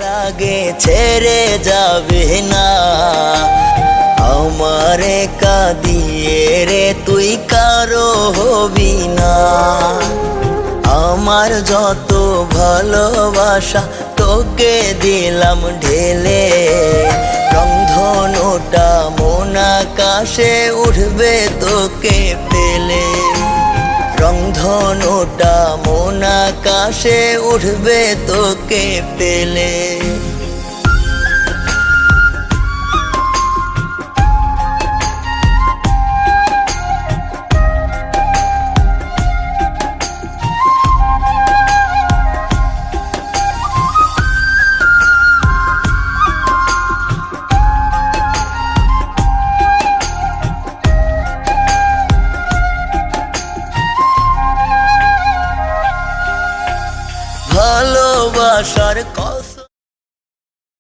লাগে ছেড়ে যাবে না আমারে কাঁদিয়ে রে তুই কারো হবি না। আমার যত ভালোবাসা তোকে দিলাম ঢেলে, রংধনুটা মন আকাশে উঠবে তোকে পেলে, রংধনুটা মন আকাশে উঠবে তোকে পেলে।